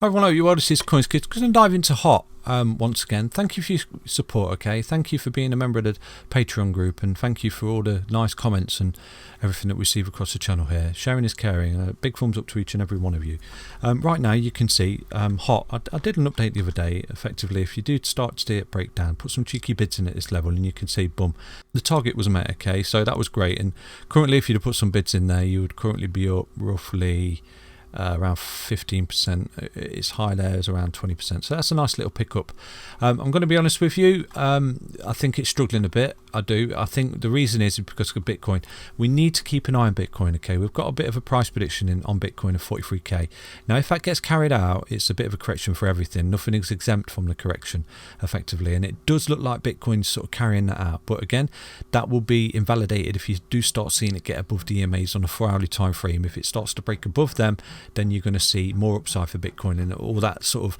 Hi everyone, you all, this is CoinsKid. Going to dive into Hot once again. Thank you for your support, okay? Thank you for being a member of the Patreon group, and thank you for all the nice comments and everything that we receive across the channel here. Sharing is caring, and a big thumbs up to each and every one of you. Right now you can see Hot. I did an update the other day. Effectively, if you do start to see it break down, put some cheeky bids in at this level and you can see, boom, the target was met, okay? So that was great, and currently if you'd have put some bids in there, you would currently be up roughly around 15%. Its high there is around 20%, so that's a nice little pickup. I'm going to be honest with you, I think it's struggling a bit. I think the reason is because of Bitcoin. We need to keep an eye on Bitcoin, okay? We've got a bit of a price prediction on Bitcoin of 43k. Now if that gets carried out, it's a bit of a correction for everything. Nothing is exempt from the correction effectively, and it does look like Bitcoin's sort of carrying that out, but again, that will be invalidated if you do start seeing it get above the EMAs on a 4-hourly time frame. If it starts to break above them, then you're going to see more upside for Bitcoin, and all that sort of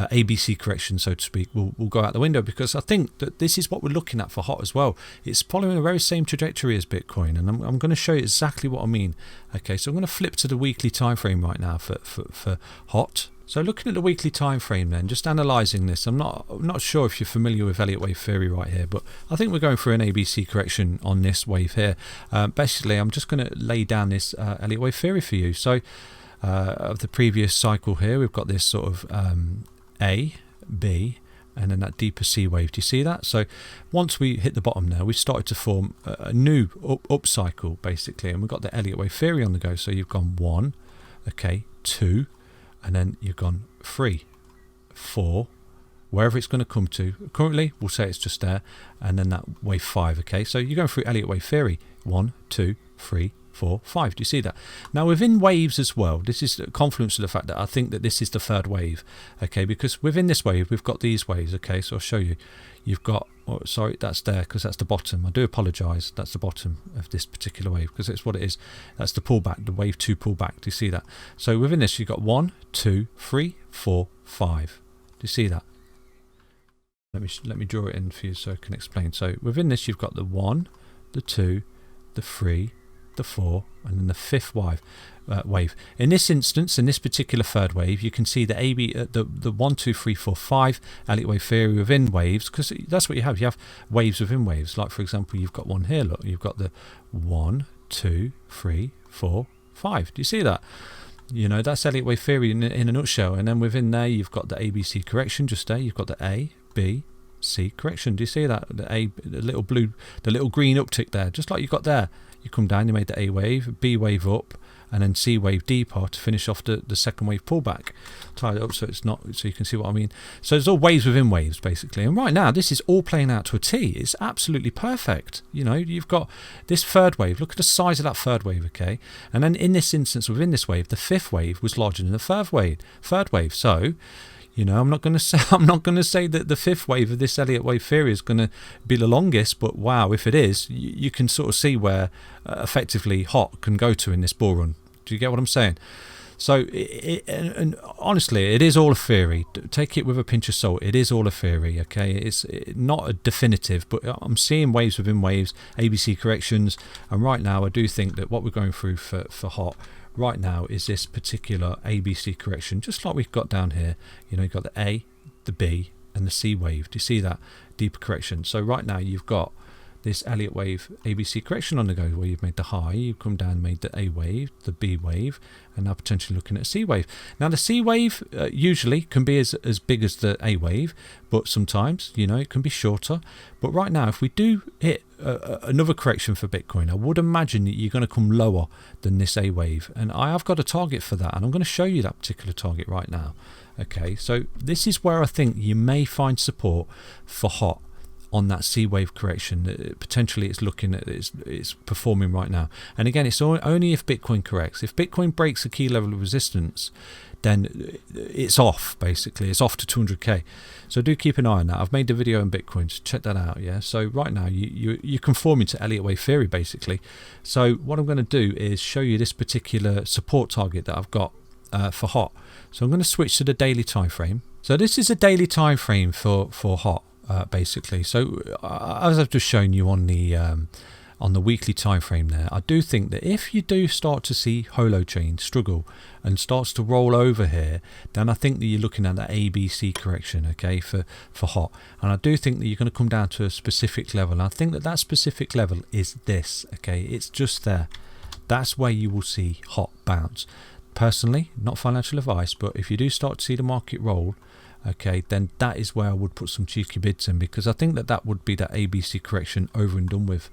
ABC correction, so to speak, will go out the window, because I think that this is what we're looking at for Hot as well. It's following the very same trajectory as Bitcoin, and I'm going to show you exactly what I mean. Okay, so I'm going to flip to the weekly time frame right now for Hot. So looking at the weekly time frame, then just analysing this, I'm not sure if you're familiar with Elliott wave theory right here, but I think we're going through an ABC correction on this wave here. Basically, I'm just going to lay down this Elliott wave theory for you. So of the previous cycle here, we've got this sort of A, B, and then that deeper C wave. Do you see that? So once we hit the bottom there, we've started to form a new up cycle basically, and we've got the Elliott wave theory on the go. So you've gone 1, okay, 2, and then you've gone 3, 4, wherever it's going to come to. Currently we'll say it's just there, and then that wave 5. Okay, so you're going through Elliott wave theory, 1, 2, 3, 4, 5. Do you see that? Now within waves as well, this is a confluence of the fact that I think that this is the third wave, okay, because within this wave we've got these waves, okay, so I'll show you. You've got, oh, sorry, that's there because that's the bottom. I do apologise, that's the bottom of this particular wave because it's what it is. That's the pullback, the wave 2 pullback. Do you see that? So within this you've got 1, 2, 3, 4, 5. Do you see that? Let me draw it in for you so I can explain. So within this you've got the 1, the 2, the 3, the 4, and then the 5th wave. In this instance, in this particular third wave, you can see the the 1, 2, 3, 4, 5 Elliott wave theory within waves, because that's what you have. You have waves within waves. Like for example, you've got one here. Look, you've got the 1, 2, 3, 4, 5. Do you see that? You know, that's Elliott wave theory in a nutshell. And then within there, you've got the ABC correction just there. You've got the A, B, C correction. Do you see that? The little blue, the little green uptick there, just like you've got there. You come down, you made the A wave, B wave up, and then C wave deeper to finish off the second wave pullback. Tie it up so it's not, so you can see what I mean. So there's all waves within waves basically, and right now this is all playing out to a T. It's absolutely perfect. You know, you've got this third wave. Look at the size of that third wave, okay? And then in this instance, within this wave, the 5th wave was larger than the third wave. So, you know, I'm not going to say that the 5th wave of this Elliott wave theory is going to be the longest, but wow, if it is, you can sort of see where effectively Hot can go to in this bull run. Do you get what I'm saying? So, and honestly, it is all a theory. Take it with a pinch of salt. It is all a theory, okay? It's not a definitive, but I'm seeing waves within waves, ABC corrections, and right now I do think that what we're going through for Hot right now is this particular ABC correction, just like we've got down here. You know, you've got the A, the B, and the C wave. Do you see that deeper correction? So right now you've got this Elliott wave ABC correction on the go, where you've made the high, you've come down and made the A wave, the B wave, and now potentially looking at a C wave. Now the C wave usually can be as big as the A wave, but sometimes, you know, it can be shorter. But right now, if we do hit another correction for Bitcoin, I would imagine that you're going to come lower than this A wave, and I have got a target for that, and I'm going to show you that particular target right now. Okay, so this is where I think you may find support for Hot on that C wave correction. Potentially it's looking at it's performing right now, and again, it's only if Bitcoin corrects. If Bitcoin breaks a key level of resistance, then it's off. Basically, it's off to 200k. So do keep an eye on that. I've made the video on Bitcoin, so check that out. Yeah, so right now you're conforming to Elliott wave theory basically. So what I'm going to do is show you this particular support target that I've got for Hot. So I'm going to switch to the daily time frame. So this is a daily time frame for Hot basically. So as I've just shown you on the on the weekly time frame there, I do think that if you do start to see Holochain struggle and starts to roll over here, then I think that you're looking at that ABC correction, okay, for hot. And I do think that you're going to come down to a specific level. And I think that specific level is this, okay, it's just there. That's where you will see hot bounce. Personally, not financial advice, but if you do start to see the market roll, okay, then that is where I would put some cheeky bids in, because I think that would be that ABC correction over and done with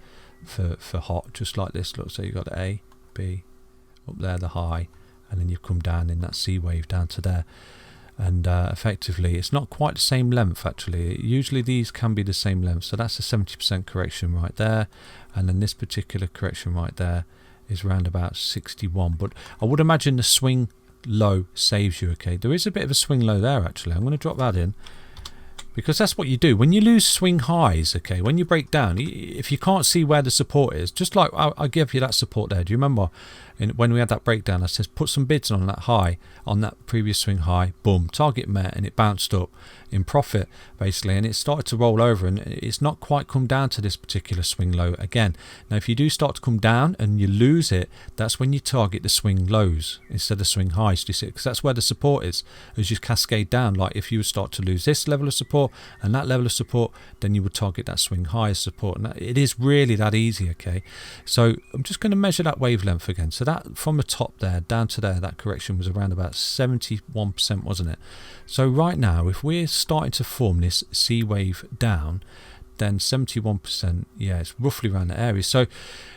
for hot, just like this. Look, so you've got the A, B, up there, the high, and then you've come down in that C wave down to there. And effectively, it's not quite the same length, actually. Usually these can be the same length. So that's a 70% correction right there. And then this particular correction right there is around about 61. But I would imagine the swing low saves you, okay. There is a bit of a swing low there, actually. I'm going to drop that in, because that's what you do when you lose swing highs, okay. When you break down, if you can't see where the support is, just like I gave you that support there. Do you remember when we had that breakdown? I said put some bids on that high, on that previous swing high. Boom, target met, and it bounced up in profit basically, and it started to roll over, and it's not quite come down to this particular swing low again. Now if you do start to come down and you lose it, that's when you target the swing lows instead of swing highs. Do you see? Because that's where the support is, as you cascade down. Like if you would start to lose this level of support and that level of support, then you would target that swing high support. And it is really that easy, okay. So I'm just going to measure that wavelength again. So that from the top there down to there, that correction was around about 71%, wasn't it? So right now, if we're starting to form this C wave down, then 71%, yeah, it's roughly around the area. So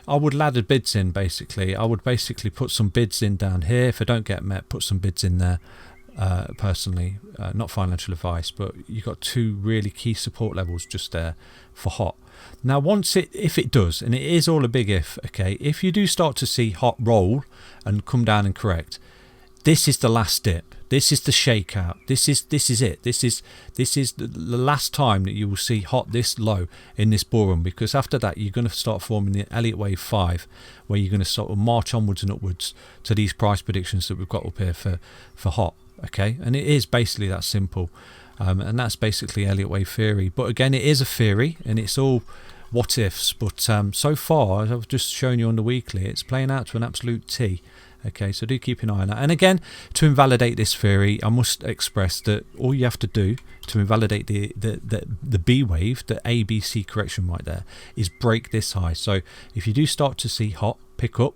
I would ladder bids in, basically. I would basically put some bids in down here. If I don't get met, put some bids in there. Personally, not financial advice, but you've got two really key support levels just there for hot. Now if it does, and it is all a big if, okay, if you do start to see hot roll and come down and correct, this is the last dip. This is the shakeout. This is it. This is the last time that you will see hot this low in this bull run, because after that you're going to start forming the Elliott wave 5, where you're going to sort of march onwards and upwards to these price predictions that we've got up here for hot, okay. And it is basically that simple, and that's basically Elliott wave theory. But again, it is a theory and it's all what ifs, but so far, as I've just shown you on the weekly, it's playing out to an absolute T. Okay, so do keep an eye on that. And again, to invalidate this theory, I must express that all you have to do to invalidate the B wave, the ABC correction right there, is break this high. So if you do start to see hot pick up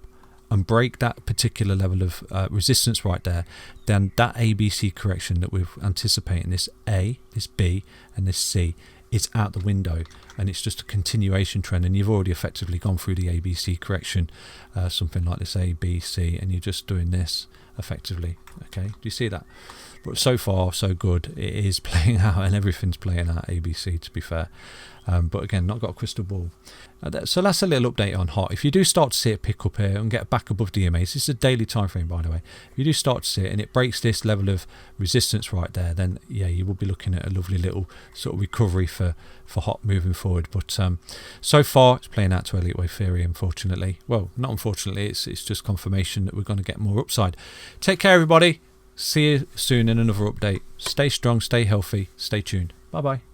and break that particular level of resistance right there, then that ABC correction that we're anticipating, this A, this B, and this C, is out the window, and it's just a continuation trend, and you've already effectively gone through the ABC correction, something like this A, B, C, and you're just doing this effectively, okay. Do you see that? But so far so good. It is playing out, and everything's playing out ABC, to be fair. But again, not got a crystal ball. So that's a little update on hot. If you do start to see it pick up here and get back above DMAs, this is a daily time frame, by the way. If you do start to see it and it breaks this level of resistance right there, then yeah, you will be looking at a lovely little sort of recovery for hot moving forward. But so far it's playing out to Elliott wave theory, unfortunately. Well, not unfortunately, it's just confirmation that we're going to get more upside. Take care, everybody. See you soon in another update. Stay strong, stay healthy, stay tuned. Bye bye.